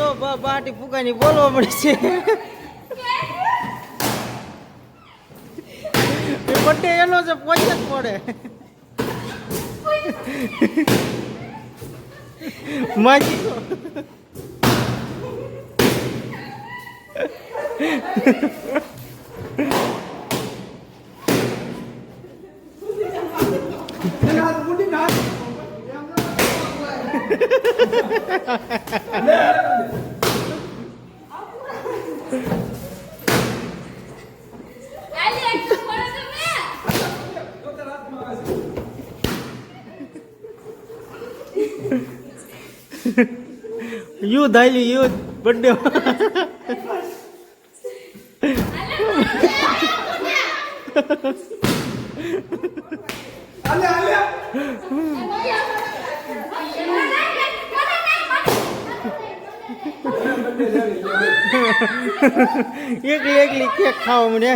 જો બાટી ફૂકાની બોલવા મળે છે બર્થડે એનો છે પૈસા જ પડે માજી યુદ્ધ આયલું યુદ્ધ બર્થડે એકલી એકલી કેક ખાવા મને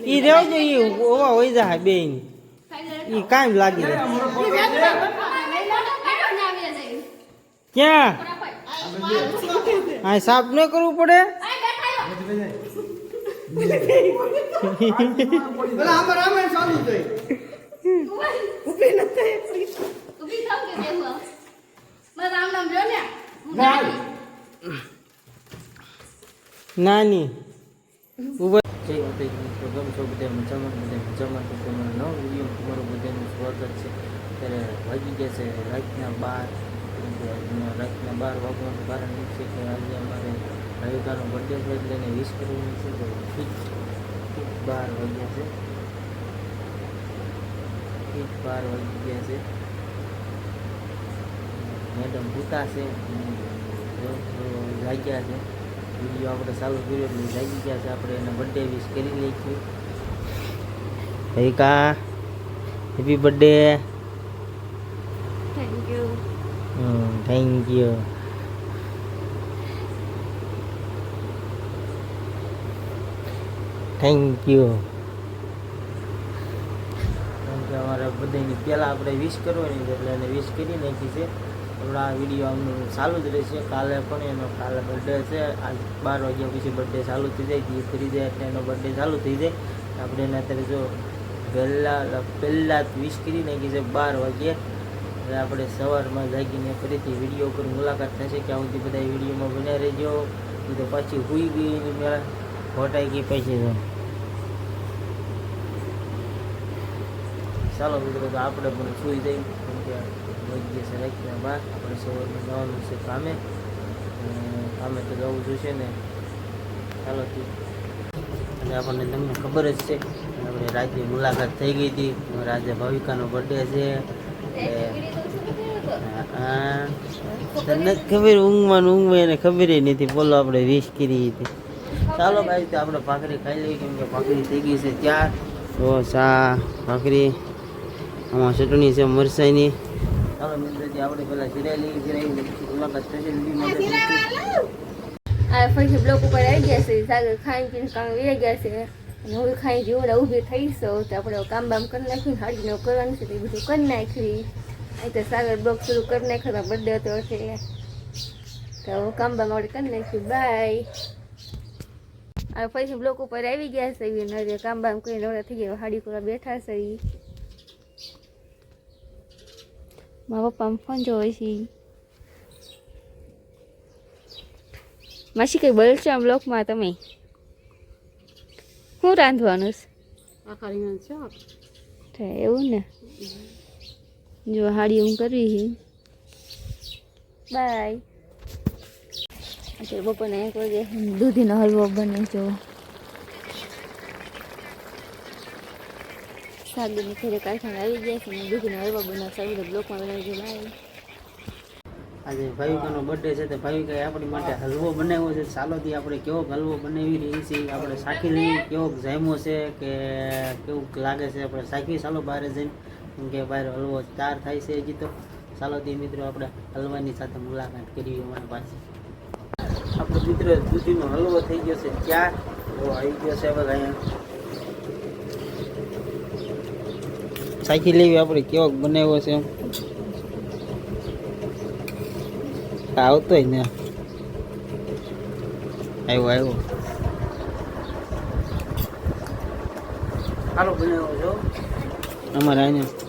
ઈ રેવજો ઈ ઓવા હોય જાય બેન ઈ કામ લાગી રહે ક્યાં હા સાફ ન કરવું પડે નાની ગમ છો બધા મજામાં નવો વિડીયો તમારું બધાનું સ્વાગત છે ત્યારે વાગી ગયા છે રાતના 12 વાગવાનું કારણ એ છે કે આજે અમારે રવિકાનો બર્થડે છે એટલે એને વિશ કરવાની છે તો ઠીક 12 વાગ્યા છે મેડમ ભૂતા છે જાગ્યા છે વિડીયો આપણે ચાલુ કર્યો એટલે જાગી ગયા છે આપણે એને બર્થડે વિશ કરી લઈએ છીએ રવિકા હેપી બર્થડે થેન્ક યુ અમારે બધાની પહેલાં આપણે વિશ કરવાની એટલે એને વિશ કરી નાખી છે હમણાં આ વિડીયો આમનું ચાલુ જ રહેશે કાલે પણ કાલે બર્થડે છે આજ 12 વાગ્યા પછી બર્થડે ચાલુ થઈ જાય ગીત કરી જાય એટલે એનો બર્થડે ચાલુ થઈ જાય આપણે એને અત્યારે જો પહેલાં વિશ કરી નાખી છે 12 વાગ્યે એટલે આપણે સવારમાં જાગીને ફરીથી વિડીયો પર મુલાકાત થશે કે આવું બધા વિડીયોમાં બન્યા રહેજો તો પાછી હુઈ ગઈ મેળા હોટાઈ ગઈ પછી તો ચાલો મિત્રો તો આપણે પણ સુઈ જઈએ કેમ કે વાગ્યે છે રાતના 12 આપણે સવારમાં જવાનું છે કામે તો જવું જોઈશે ને ચાલો અને આપણને તમને ખબર જ છે આપણે રાતે મુલાકાત થઈ ગઈ હતી આજે ભાવિકાનો બર્થડે છે તને ખબર ઊંઘમાં એને ખબર નથી બોલો આપણે વિશ કરી હતી ચાલો ભાઈ તો આપણે ભાખરી ખાઈ લઈએ કેમ કે ભાખરી થઈ ગઈ છે ત્યાર તો ચા ભાખરી આમાં ચટણી છે મરચાઈની ચાલો મિત્રજી આપણે પેલા સિરાઈ મુલાકાત થશે આ ફરીથી બ્લોક ઉપર આવી ગયા છે સાગર ખાઈ પીને કામ વી ગયા છે અને હું ખાઈ જોડા ઊભી થઈશું તો આપણે કામ બામ કરી નાખ્યું હાડીનો કરવાનું છે તો એ બધું કરી નાખ્યું અહીં તો સાગર બ્લોક શરૂ કરી નાખ્યો બર્થડે હતો એટલે તો કામ બામ આપણે કરી નાખ્યું બાય આ ફરીથી બ્લોક ઉપર આવી ગયા છે નરે કામ બામ કરીને નવરા થઈ ગયા હાડી કરવા બેઠા છે મારા પપ્પા ફોન જોવે છે માસી કઈ બોલશો આમ બ્લોકમાં તમે શું રાંધવાનું છે એવું ને જો હાડી હું કરવી છે બાય અત્યારે બપોરને 1 વાગે દૂધીનો હલવો બને જો સાગરની ઘરે કારખાને આવી ગયા છે અને દૂધીનો હલવો બનાવશે આવી બ્લોકમાં બનાવી જો બાય આજે ભાવિકાનો બર્થડે છે તો ભાવિકાએ આપણી માટે હલવો બનાવ્યો છે ચાલોથી આપણે કેવો હલવો બનાવી રહી છીએ આપણે શાખી લઈએ કેવો જામ્યો છે કે કેવું લાગે છે આપણે શાખી ચાલો બહાર જઈને કેમ કે બહાર હલવો તૈયાર થાય છે હજી તો ચાલોથી મિત્રો આપણે હલવાની સાથે મુલાકાત કરી અમારા પાસે આપણો મિત્રો દૂધીનો હલવો થઈ ગયો છે તૈયાર તો આવી ગયો છે હવે અહીંયા ચાખી લેવી આપણે કેવો બનાવ્યો છે એમ આવતો ને આવ્યો સારો બનાવ્યો છો અમારે અહીંયા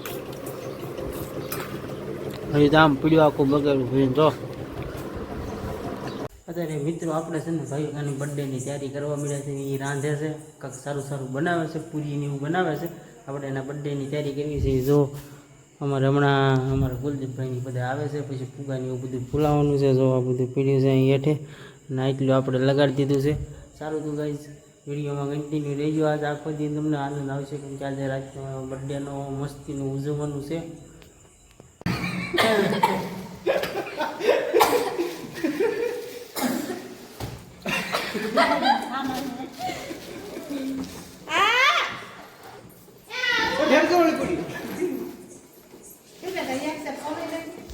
હજી તો આમ પીડ્યું આખું બગાડ્યું ભીને જો અત્યારે મિત્રો આપણે છે ને ભાઈકાની બર્થડેની તૈયારી કરવા મળ્યા છે એ રાંધે છે કાંઈક સારું સારું બનાવે છે પૂરીને એવું બનાવે છે આપણે એના બર્થડેની તૈયારી કરવી છે જો અમારે હમણાં અમારા કુલદીપભાઈની બધા આવે છે પછી ફુગાની એવું બધું ફૂલાવાનું છે જો આ બધું પીડ્યું છે અહીં હેઠે અને એટલું આપણે લગાડી દીધું છે સારું તું ગાઈઝ વિડીયોમાં કન્ટિન્યુ રહેજો આજ આખો દી તમને આનંદ આવશે કેમ કે આજે રાતનો બર્થડેનો મસ્તીનું ઉજવવાનું છે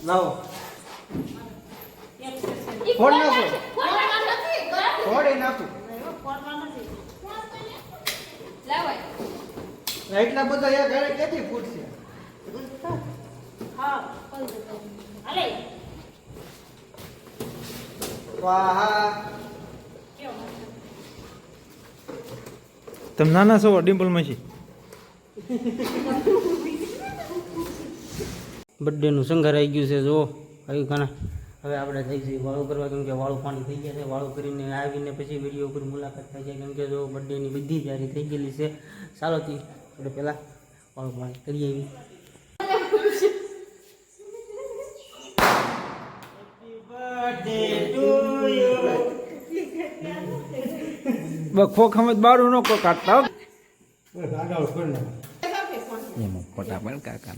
લાવો ફોડ નાખો ફોડી નાખો એટલા બધા યાર ઘરે ક્યાંથી ફૂટશે તમે નાના છો ડિમ્પલ માસી બર્થડેનું શણગાર આવી ગયું છે જો આવ્યું ખાના હવે આપણે થઈ જઈએ વાળું કરવા કેમ કે વાળું પાણી થઈ ગયા છે વાળું કરીને આવીને પછી વિડીયો ઉપર મુલાકાત થાય છે કેમ કે જો બર્થડેની બધી તૈયારી થઈ ગયેલી છે ચાલોથી આપણે પહેલાં વાળું પાણી કરી આવી ખોખામાં બારું ન કો કાઢતા એમાં ફોટા પણ કાકા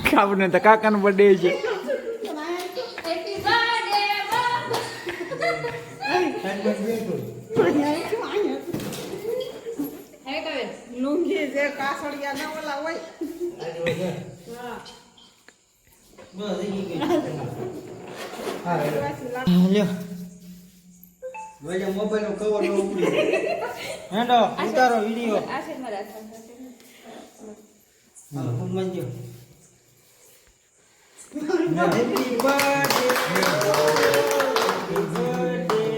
ખાવું ને તો કાકાનો બર્થડે છે લુંગી જે કાસડિયા ના ઓલા હોય મોબાઈલ કવર હેંડો ઉતારો વિડીયો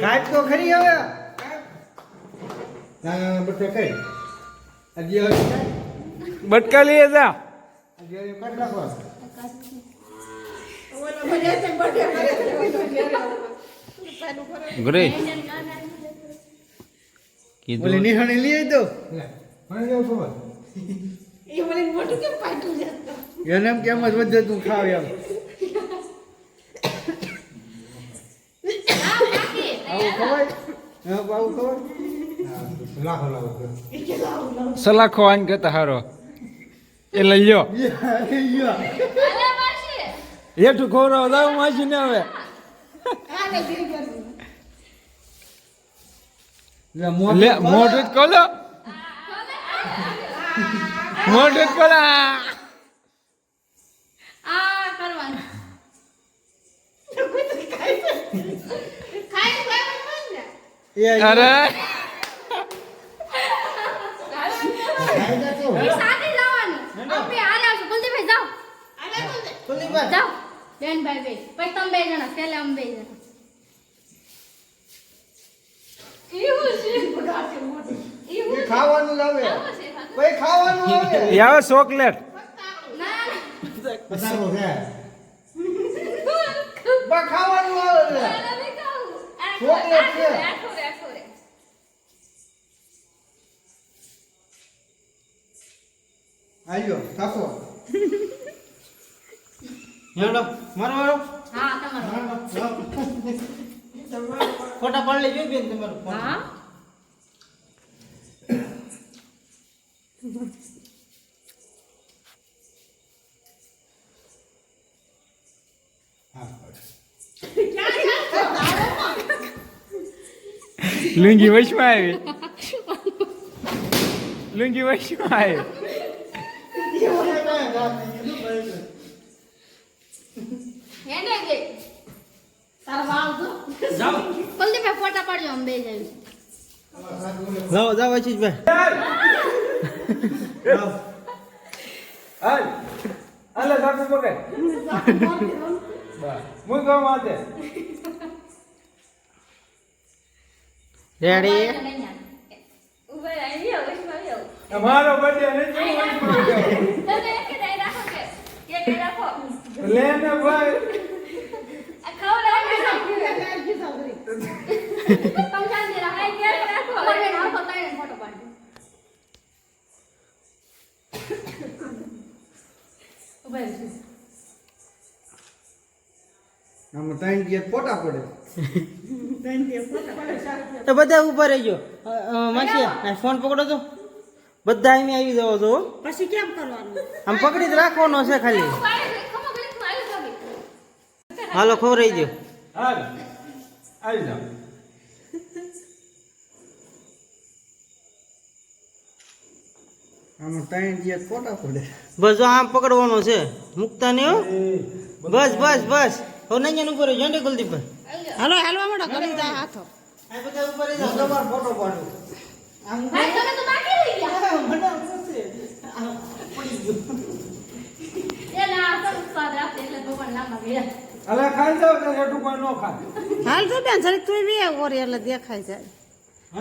કાટ તો ખરી હવે બટકા લઈએ જા ઘરે કીધું નિહાણી લઈ દો એને એમ કેમ જ વધે તું ખાવ એમ આવું ખવાય આવું ખવાય સલાખો આન કરતા હારો એ લઈ લ્યો હેઠું ખોરાવ દાવ માસી ને હવે લે મોઢું જ ખોલો મોઢું જ ખોલો અરે ખાવાનું લાવે કોઈ ખાવાનું આવે આવે ચોકલેટ ખાવાનું આવે ચોકલેટ છે આયો થાકો હેડો મારો મારો હા તમારો ફોટા પાડ લેજો બેન તમારો હા લુંગી વચમાં આવી લુંગી વચમાં આવી હેને કે તાર વાળ તો કુલદીપભાઈ ફોટા પાડજો અમે બે જઈએ જાઓ જાઓ આશીષભાઈ હાલ હાલે સાસુ પકડ મુઈ ગયો માથે રેડી ઉભા રહી આવો અમારો બર્થડે નથી તમે એક દઈ રાખો કે એક દઈ રાખો લે ને ભાઈ આ ખાવ રાખો પંચાન દે રાખો એક રાખો મને રાખો તારે ફોટો પાડજો ઉભા રહી આમાં ત્રણ દિવસ ફોટા પડે તો બધા ઉભા રહેજો માસી આ ફોન પકડો તો બધા અહીં આવી જાઓ છો પછી કેમ કરવાનું આમ પકડી જ રાખવાનો છે ખાલી હાલો ખવરાઈ દો હાલ આવી જાઓ આમાં ત્રણ દિવસ ફોટા પડે બસ જો આમ પકડવાનો છે મૂકતા નહીં હો બસ બસ બસ હવે નહીં ઉપર જોંડે કુલદીપભાઈ હાલો હાલવા માંડો કરી જા હાથો આ બધા ઉપર જાઓ તમારો ફોટો પાડો ભાઈ તમે તો બાકી રહી ગયા એ ના તો સ્વાદ રાખે એટલે ભગવાન નામ ગયા અલે ખાઈ જાવ તો એટલું કોઈ ન ખાય હાલ તો બેન જરી તું બી ઓરી એટલે દેખાય જાય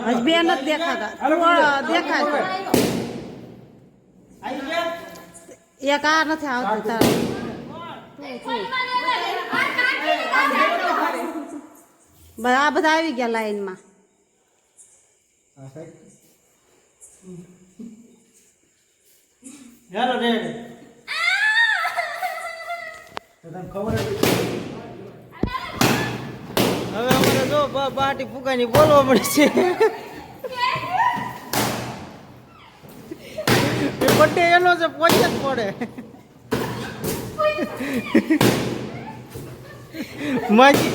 હજ બે નથી દેખાતા દેખાય છે. આવી ગયા એક આ નથી આવતું તારે આ બધા આવી ગયા લાઈનમાં ચાલો રેડી તને ખબર હવે અમારે જો બાટી ફૂકાની બોલવા પડે છે એ બર્થડે એનો છે પૈસા જ પડે માજી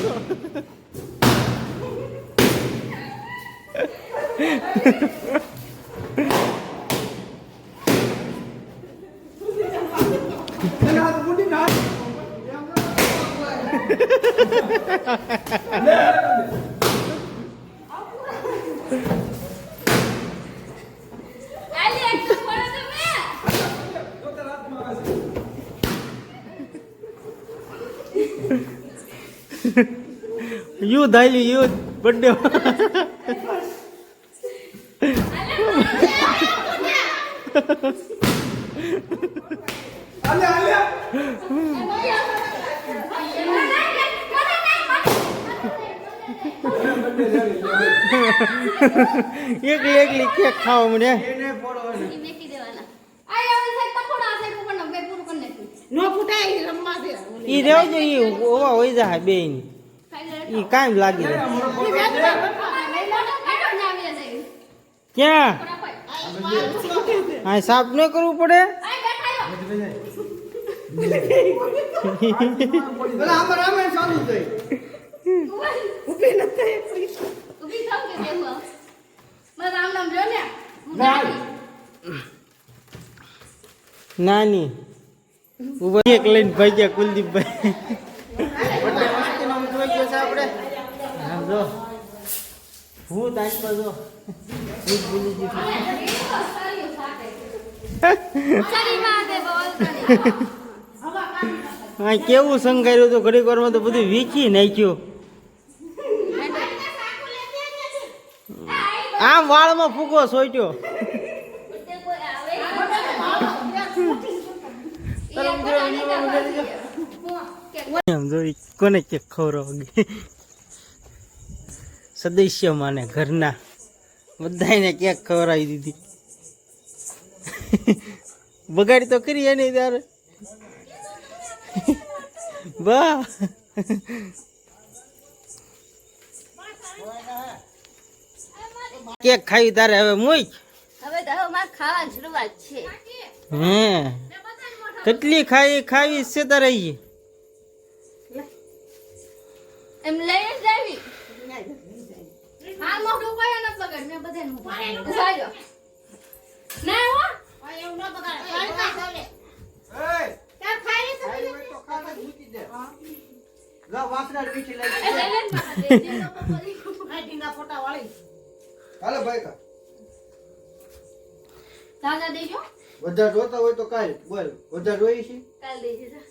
યુદ્ધ આયલું યુદ્ધ બર્થડે એકલી એકલી કેક ખાવા મને નો ફૂટાય રમવા દે ઈ રહેજો ઈ ઓવા હોય જાય બેન ઈ કામ લાગી રહે ક્યાં હા સાફ ન કરવું પડે આમાં રામાયણ ચાલુ થઈ ઉભી નથી ઉભી થાવ કે દેખો મારા રામ નામ જો ને નાની ઉભા એક લઈને ભાગ્યા કુલદીપભાઈ બર્થડે મસ્તી નો જોઈ ગયો છે આપણે આમ જો હું તાઈ પર જો ભૂત ભૂલી ગઈ ચાલી માં દે બોલ હા કેવું સંગાર્યું તો ઘડીક વારમાં તો બધું વીખી નાખ્યું આમ વાળમાં ફૂગો સોટ્યો એમ જોઈ કોને કેક ખવડાવી સદસ્ય માને ઘરના બધાને કેક ખવડાવી દીધી બગાડી તો કરી એની ત્યારે બા કેક ખાવી તારે હવે મૂક હવે તો હવે માર ખાવાની શરૂઆત છે હે કેટલી ખાવી છે તારે ઈ એમ લઈ જ જાવી હા મોઢું કોઈ ન પકડ મેં બધાને ઉભાયો ના હો એવું ન પકડ કાઈ ચાલે તાર ખાઈ તો ખાવા મૂકી દે લા વાસણા પીછી એ લાગી લઈ લે ને મારા દે જે લોકો બોલી. ઢીંગા ફોટા વાળી હાલે ભાઈ કા તાજા દેજો બધા જોતા હોય તો કાલ બોલ બધા જોઈ છે કાલ દેજો જા.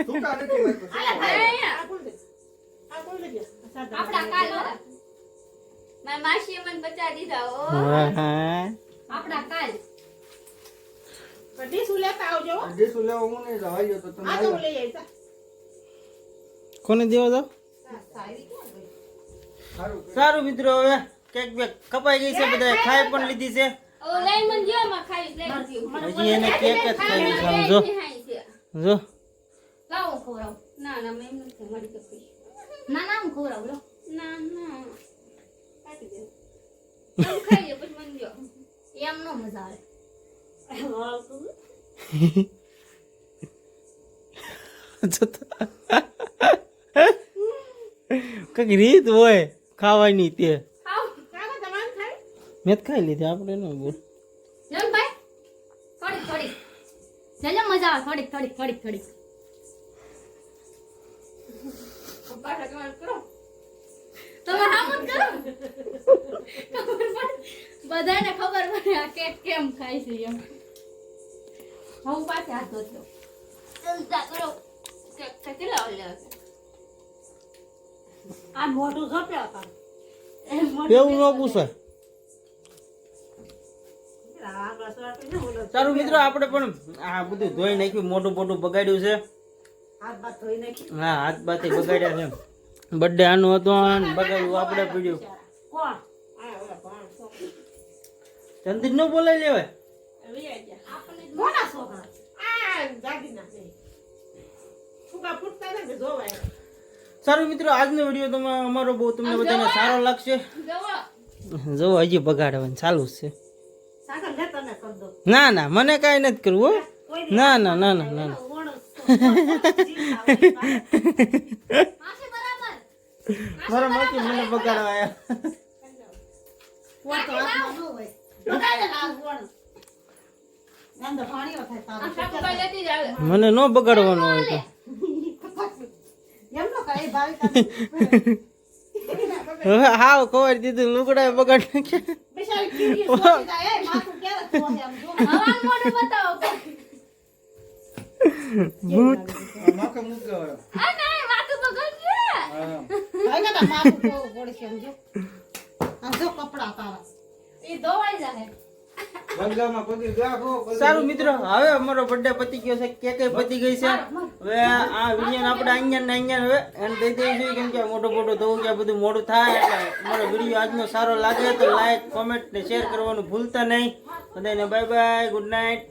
ટૂંકા નથી હોય તો અહીંયા. આ કોણ લઈ ગયા સાદા આપણા કાલ વાળા. મારી માસીએ મને બચા દીધા ઓ હા આપણા કાલ. ડીશું લેતા આવજો હો. દેશું લેવા હું નહીં જાવ આવ્યો તો તમે આ તો હું આવ્યો લઈ આવી જા. કોને દેવા દો સારી ક્યાં ગઈ? સારું સારું મિત્રો હવે કેક બેક કપાઈ ગઈ છે બધા ખાઈ પણ લીધી છે ઓ લઈ મને જો માં ખાઈ લઈ હજી એને કેક જ ખાવી છે આમ જો જો લાવો ખવડાવ. ના ના મેં નથી મળી તો ખુશ. ના ના હું ખવડાવ લો. ના ના કાઢી દે. તમે ખાઈ લો પછી મને જો. એમ નો મજા આવે. કઈક રીત હોય ખાવાની તે ખાવ. કાકા તમારે ખાય મેં જ ખાઈ લીધી આપણે ન બોલ જલ ભાઈ થોડીક થોડીક. જલ મજા આવે થોડીક થોડીક થોડીક થોડીક. પાછા કમાલ કરો. તમે હામું જ કરો. ખબર પડે. બધાને ખબર પડે આ કેક કેમ ખાય છે એમ. હું પાછે હાથ ધોતો. ચલતા કરો. કેક કેટલા ઓલે હશે? આ મોઢું ઝોપ્યા હતા એવું ન પૂછાય આગળ સરાટી ને ઓલો સારું મિત્રો આપણે પણ આ બધું ધોઈ નાખ્યું મોટું મોટું બગાડ્યું છે હાથ બાથ ધોઈ નાખી હા હાથ બાથી બગાડ્યા છે બર્થડે આનું હતું અને બગાડ્યું આપણે પીડ્યું કોણ આ ઓલા કોણ ચંદન નો બોલાઈ લેવાય મોટા છોકરા આ જાગી ના છે ફૂકા ફૂટતા ને જોવાય સારું મિત્રો આજનો વિડીયો તમે અમારો બહુ તમને બધાને સારો લાગશે જવો. જો હજી બગાડવાનું ચાલુ જ છે સાગર લે તને કર દો ના ના મને કાંઈ નથી કરવું હો. ના ના ના ના ના ના. માસી બરાબર. મારા માસી મને બગાડવા આવ્યા આ શાકભાજી લેતી જ આવે. મને ન બગાડવાનો હોય તો હવે હાવ ખબર દીધું લુગડા બગાડ નાખ્યા હવાનું મોઢું બતાવો. ભૂત માથે મૂક્યો હોય આ નહીં વાતું તો ગઈ. હા એ ધોવાઈ જાય. ગંગામાં પગી ગયા હો સારું મિત્રો હવે અમારો બર્થડે પતી ગયો છે કેકે પતી ગઈ છે હવે આ વિડીયો આપણે અહીંયા ને અહીંયા હવે એને દઈ દેવું જોઈએ કેમ કે મોટું મોટું થવું કે બધું મોડું થાય એટલે અમારો વિડીયો આજનો સારો લાગે તો લાઈક કોમેન્ટ ને શેર કરવાનું ભૂલતા નહીં બધાને બાય બાય ગુડ નાઇટ